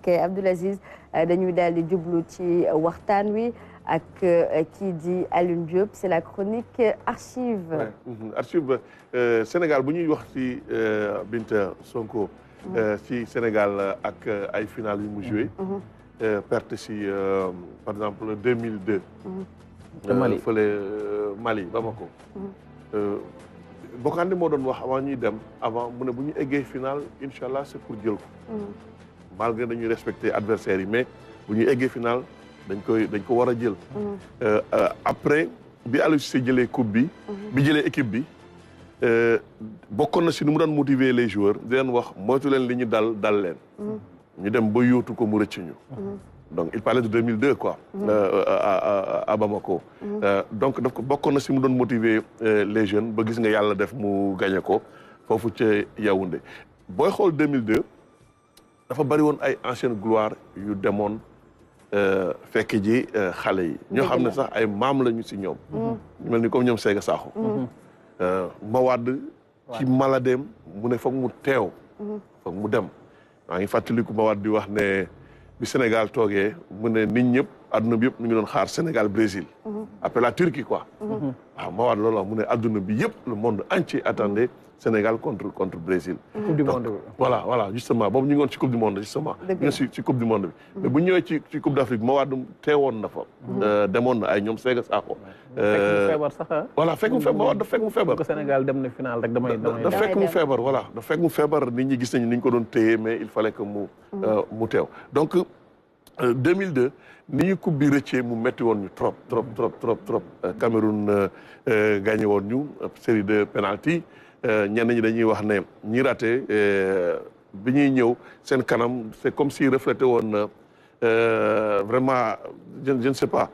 ok Abdoul Aziz dañuy daal di jublu ci waxtaan wi ak kii di Alioune Diop c'est la chronique archive. archive Sénégal bu ñuy wax ci Binta Sonko. ci Sénégal ak ay final yu mu joué. perte ci par exemple 2002. Mali fële Mali Bamako. Bokande moo doon wax avant ñuy dem avant mu ne bu ñu eggee final incha allah c'est pour jël ko. malgré dañuy respecter adversaires yi mais bu ñu eggee final dañ ko war a jël. après bi Aliou Cissé jëlee coupe bi. bi jëlee équipe bi bokkoon na si nu mu daan motiver les joueurs di leen wax moytu leen li ñu dal leen. ñu dem ba yóotu ko mu rëcc ñu. donc il parlait de 2002 quoi. à Bamako. donc daf ko bokkoon na si mu doon motiver les jeunes ba gis nga yàlla def mu gagné ko foofu ca Yaoundé booy xool 2002 dafa bari woon ay ancienne gloire yu demoon fekk ji xale yi. ñoo xam ne sax ay maam lañu si ñoom. ñu mel ni comme ñoom Sega Sakho. Mawade ci maladeem mu ne foog mu teew. foog mu dem maa ngi fàttaliku Mawade di wax ne. bi Sénégal toogee mu ne nit ñëpp adduna bi yëpp ñu ngi doon xaar Sénégal Brésil. après la Turquie quoi. waaw ma waat loolu mu ne adduna bi yëpp le monde entier attendait Sénégal contre Brésil. coupe du monde bi. voilà justement boobu ñu ngi woon ci coupe du monde justement. ñu ngi ci coupe du monde bi. mais bu ñu ñëwee ci coupe d'Afrique ma waat teewoon na fa. demoon na ay ñoom Sega Sakho. fekk mu feebar sax voilà fekk mu feebar ma waat dafa fekk mu feebar. ko Sénégal dem na final rek damay dafa fekk mu feebar voilà dafa fekk mu feebar nit ñi gis nañu ni ñu ko doon téye mais il fallait que mu teew donc 2002 ni ñu coupe bi rëccee mu metti woon ñu trop Cameroun gagné woon ñu série de penalty ñenn ñi dañuy wax ne ñi raté bi ñuy ñëw seen kanam c'est comme si reflété woon vraiment je ne sais pas.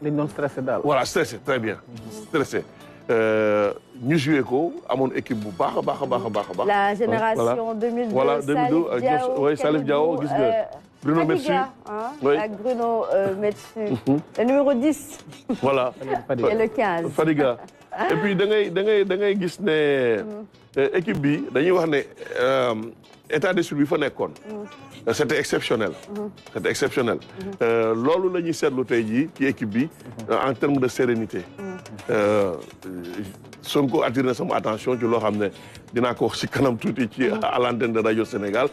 li ñu doon stressé daal. voilà stressé très bien stressé. ñu joué ko amoon équipe bu baax a baax. la génération 2002 voilà 2002 Salif Diao gis nga. Bruno Metsu ak Bruno Metsu. le numéro 10. voilà et le 15. Fadiga et puis da ngay gis ne équipe bi dañuy wax ne état d'esprit bi fa nekkoon. c'était exceptionnel. c'était exceptionnel. loolu la ñuy seetlu tey jii ci équipe bi en termes de sérénité. Sonko attiré na sama attention ci loo xam ne dinaa ko wax ci kanam tuuti ci à l'antenne de Radio Sénégal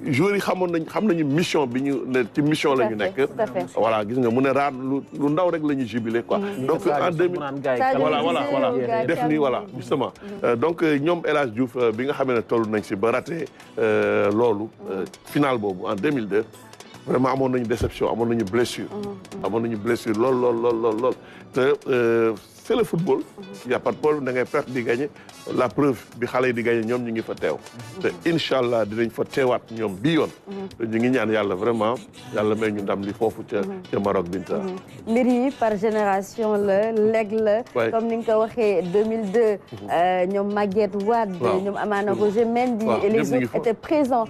joueurs yi xam nañu mission bi ñu ne ci mission la ñu nekk. voilà gis nga mu ne raar lu ndaw rek la ñuy jubilé quoi. donc en 2000 voilà def ni voilà justement donc ñoom El Hadj Diouf bi nga xamee ne toll nañ ci ba raté loolu final boobu en 2002 vraiment amoon nañu déception amoon nañu blessure. lool te c'est le football. il y a pas de problème da ngay perte di gagner la preuve bi xale yi di gagner ñoom ñu ngi fa teew. te incha allah dinañ fa teewaat ñoom bii yoon. te ñu ngi ñaan yàlla vraiment yàlla may ñu ndam li foofu ca Maroc Binta. mbir yi par génération la leg la. comme ni nga ko waxee 2002. ñoom Maguette Wade. ñoom Amana Roger Mendy. et les autres étaient présents.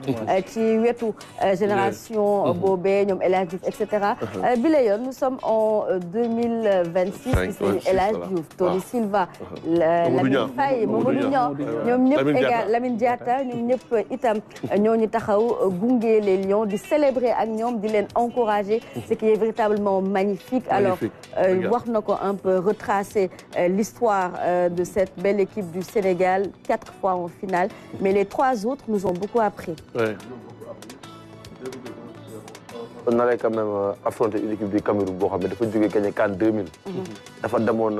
ci wetu génération boobee ñoom El Hadj Diouf et cetera. bi la yoon nous sommes en 2026. gis nañu El Hadj Diouf Tony Silva. Lamine Faye Mamadou Niang ñoom ñëpp égal Lamine Diatta ñoom ñëpp itam ñooñu taxaw gunge les Lions di célébrer ak ñoom di leen encourager. ce qui est véritablement magnifique. alors wax na ko un peu retracer l'histoire de cette belle équipe du Sénégal 4 fois en finale mais les 3 autres nous ont beaucoup appris. on allait quand même affronter une équipe du Cameroun boo xam ne dafa jógee gagné CAN 2000. dafa demoon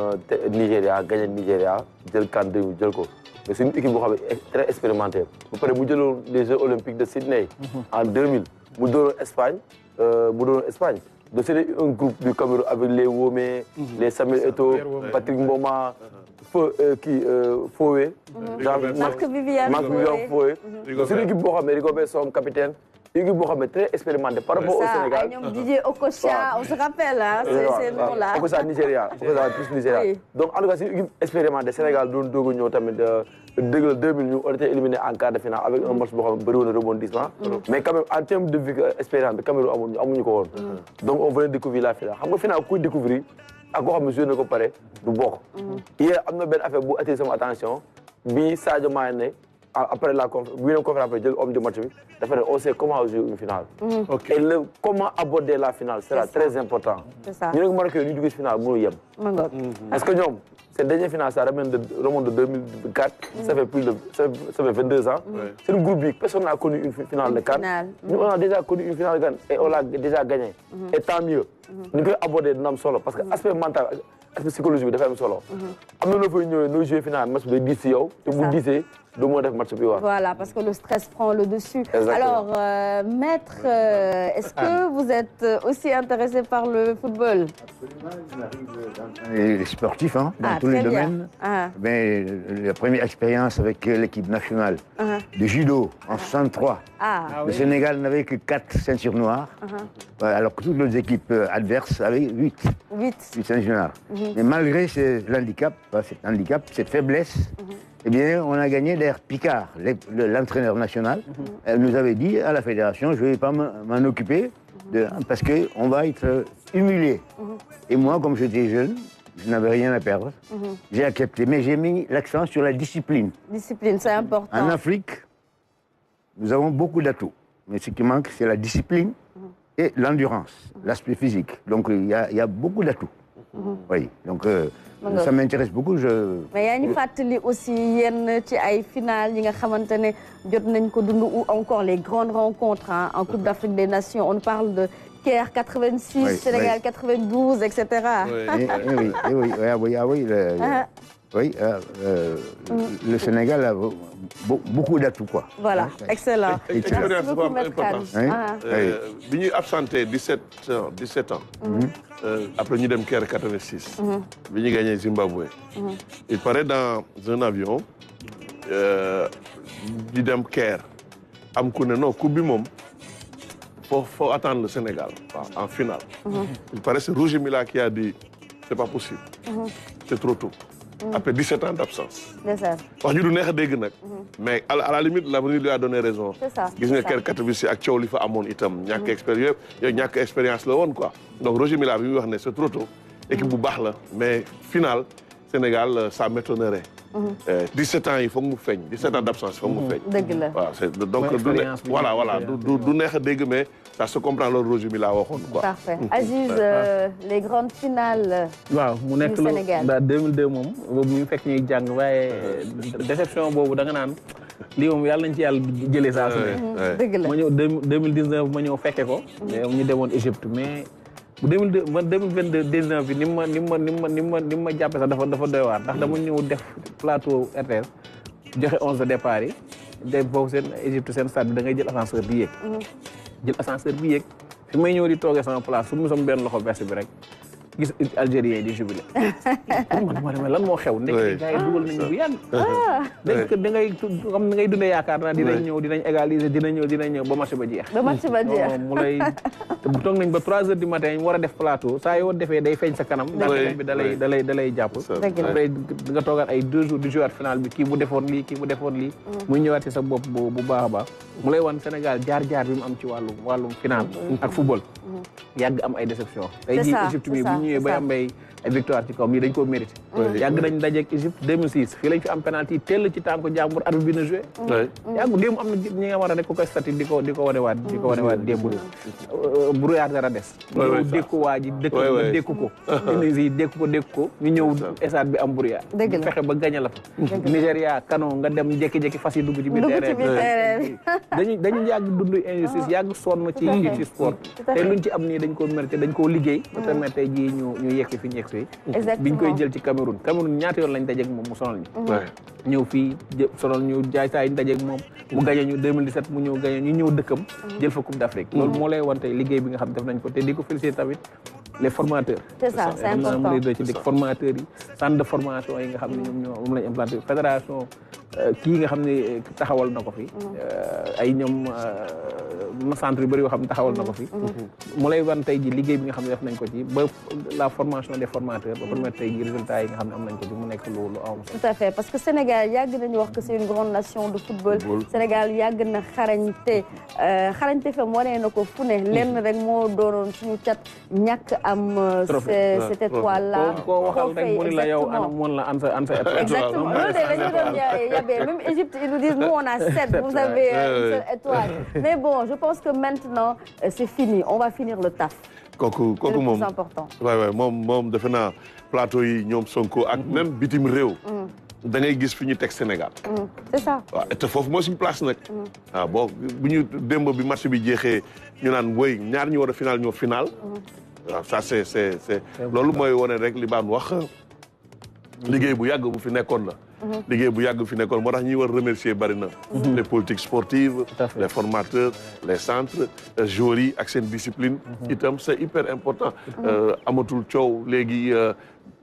Nigéria gagné Nigéria jël CAN 2000 jël ko mais c'est une équipe boo xam ne très expérimentée ba pare mu jëloon les Jeux olympiques de Sydney en 2000 mu dooroon Espagne donc c'était un groupe du Cameroun avec les Womé les Samuel Eto'o Patrick Mboma Fowé Marc Vivian Fowé c'est une équipe boo xam ne Rigobert Song capitaine équipe boo xam ne très expérimenté par rapport au Sénégal. ñoom Didier Okocha on se rappelle ah. ces noms-là. Okocha Nigéria Okocha plus Nigéria. donc en tout cas c'est une équipe expérimentée Sénégal doon doog a ñëw tamit dëgg la 2000 ñu on était éliminé en quart de finale avec un match boo xam ne bëri woon na rebondissement. mais quand même en termes de vie expérience Cameroun amuñu ko woon. donc on venait découvrir la finale xam nga finale kuy découvrir ak koo xam ne joué na ko pare du bokk. hier am na benn affaire bu attiré sama attention bi Sadio Mané après la conférence jël homme du match bi dafa ne on sait comment jouer une finale. Ok. Et comment aborder la finale sera très important. C'est ça. ñu ne Maroc ñu duggee finale mënu yem. Est-ce que ñoom cette dernière finale ça remonte de 2004. Ça fait 22 ans. C'est un groupe personne n'a connu une finale de CAN. Nous on a déjà connu une finale de CAN et on l'a déjà gagné. Et tant mieux. ñu koy aborder dina am solo parce que aspect mental aspect psychologique bi dafa am solo. am na loo fay ñëwee noo jouer finale match bi day diis si yow. te bu diisee doo moo def match bi waaw. Voilà, parce que le stress prend le dessus. Exactement. Alors, maître, est-ce que vous êtes aussi intéressé par le football? Absolument, les sportifs, hein, dans tous les domaines. Mais la première expérience avec l'équipe nationale de judo en 63. Le Sénégal n'avait que 4 ceintures noires, alors que toutes les équipes adverses avaient 8 ceintures noires. Mais malgré cet handicap, cette faiblesse, eh bien, on a gagné d'ailleurs Picard, l'entraîneur national. Elle nous avait dit à la fédération, je ne vais pas m'en occuper parce qu'on va être humilié. Et moi, comme j'étais jeune, je n'avais rien à perdre. J'ai accepté, mais j'ai mis l'accent sur la discipline. Discipline, c'est important. En Afrique, nous avons beaucoup d'atouts. Mais ce qui manque, c'est la discipline et l'endurance, l'aspect physique. Donc, il y a beaucoup d'atouts. Oui, donc ça m'intéresse beaucoup. Mais il y a aussi yenn ci ay finale yi nga xamantene jot nañ ko dund ou encore les grandes rencontres en Coupe d'Afrique des Nations. On parle de Caire 86, Sénégal 92, etc. Oui, le Sénégal a beaucoup d'atouts, quoi. Voilà, excellent. Expérience importante. Bi ñuy absenté 17 ans. Après ñu dem Caire 86. Bi ñu gagné Zimbabwe. Il paraît dans un avion di dem Caire am ku ne non coupe bi moom faut attendre le Sénégal en finale. Il paraît c'est Roger Mila qui a dit c'est pas possible. C'est trop tôt. Après 17 ans d'absence. wax ju du neex a dégg nag. mais à la limite l'avenir lui a donné raison. C'est ça. gis nga Caire 86 ak coow li fa amoon itam ñàkk expérience la woon quoi. donc Roger Mila bi muy wax ne c'est trop tôt. équipe bu baax la mais finale Sénégal ça m'étonnerait. 17 ans il faut mu feeñ 17 ans d'absence il faut mu feeñ. dëgg la waaw c'est donc voilà du neex a dégg mais ça se comprend loolu Roger Mila waxoon quoi. Parfait. Aziz, les grandes finales. waaw mu nekk lu daal 2002 moom boobu mu fekk ñuy jàng waaye déception boobu da nga naan lii moom yàlla nañ ci yàlla jëlee saa su ne. dëgg la ma ñëw 2019 ma ñëw fekke ko. ñu demoon Égypte mais. bu 2022 19 bi ni ma jàppe sax dafa doy waar ndax dama ñëw def plateau RTS joxe 11 de départ yi def boobu seen Égypte seen stade bi da ngay jël ascenseur bi yéeg fi may ñëw di toogee sama place su mu sama benn loxo veste bi rek gis Algérien yi di jubilé pour ma lan moo xew ndekk gars yi dugal nañu bu yàgg dañ ko da ngay dundee yaakaar naa dinañ égaliser dina ñëw ba match ba jeex mu lay toog nañ ba 3 heures du matin ñu war a def plateau saa yoo defee day feeñ sa kanam ndax bi da lay jàpp après nga toogaat ay 2 jours du joueur final bi kii mu defoon lii muy ñëwaat ci sa bopp bu baax a baax mu lay wan Sénégal jaar bi mu am ci wàllum final ak football yàgg am ay déception tey jii Égypte mi bu ñëwee bay am ay victoire ci kaw mii dañ koo mérité yàgg nañ dajeeg Égypte 2006 fii lañ fi am penalty teel ci tànk jàmbur arbitre bi na joué yàgg démb am na ñi nga war a nekk ko statut di ko wanewaat démb brouillard dara des ñëw dékku waa ji dékku ko Tunisie dékku ko ñu ñëw stade bi am brouillard fexe ba gañe la fa Nigéria Kano nga dem jékki-jékki fas yi dugg ci biir terrain dañu yàgg dund injustice yàgg sonn ci sport te luñ ci am nii dañ koo mérité dañ koo liggéey ba permettre tey jii ñu yegg fi ñu yegg fi biñ koy jël ci Cameroun ñaata yoon lañ dajeeg moom mu sonal ñu ñëw fii sonal ñu jaay saa yi ñu dajeeg moom mu gañe ñu 2017 mu ñëw gañe ñu ñëw dëkkam jël fa Coupe d'Afrique loolu moo lay wan tey liggéey bi nga xam def nañ ko te di ko féliciter tamit les formateurs. C'est ça, c'est important. ci formateurs yi centre de formation yi nga xam ne moom lañ implanté fédération kii nga xam ne taxawal na ko fi ay ñoom centre yu bëri yoo xam ne taxawal na ko fi mu lay wan tey ji liggéey bi nga xam ne def nañ ko ci ba la formation des formateurs ba permettre tey ji résultats yi nga xam ne am nañ ko ci mu nekk lu am tout à fait parce que Sénégal yàgg nañu wax que c'est une grande nation de football Sénégal yàgg na xarañte fa wane na ko fu ne lenn rek moo doonoon suñu cat ñàkk am cette étoile là koo waxal rek mu ni la yow ana moon la an sa étoile exactement loolu de la ñu doon yabee même Égypte ils nous disent nous on a 7 vous avez une seule étoile mais bon je pense que maintenant c'est fini on va finir le taf kooku moom c'est important waay moom defe naa plateau yi ñoom Sonko ak même bitim réew da ngay gis fi ñu teg Sénégal c'est ça waaw te foofu mooy suñu place nag waaw bon bu ñu démb bi match bi jeexee ñu naan woy ñaar ñu war a final ñoo final waaw ça c'est loolu mooy wane rek li baan wax liggéey bu yàgg bu fi nekkoon la liggéey bu yàgg fi nekkoon moo tax ñuy war remercier bari na les politiques sportives les formateurs les centres joueurs yi ak seen discipline itam c'est hyper important amatul coow léegi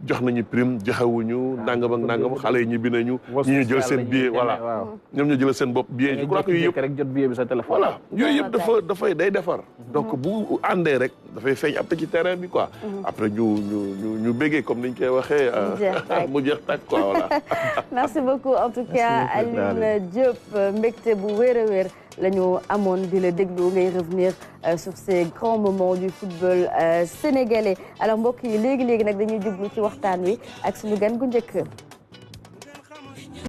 jox nañu prime joxewuñu nangam ak nangam xale yi ñibbi nañu ñu jël seen billet voilà ñoom ñu jël seen bopp billet je crois que yooyu yëpp rek jot billet bi sa téléphone voilà yooyu yëpp dafay day defar donc bu àndee rek dafay feeñ après ci terrain bi quoi après ñu béggee comme niñ koy waxee mu jeex tàkk quoi voilà merci beaucoup en tout cas Alioune Diop mbégte bu wér a wér la ñu amoon di la déglu ngay revenir sur ces grands moments du football sénégalais alors mbokk yi léegi nag dañuy jublu ci waxtaan wi ak suñu gan gu njëkk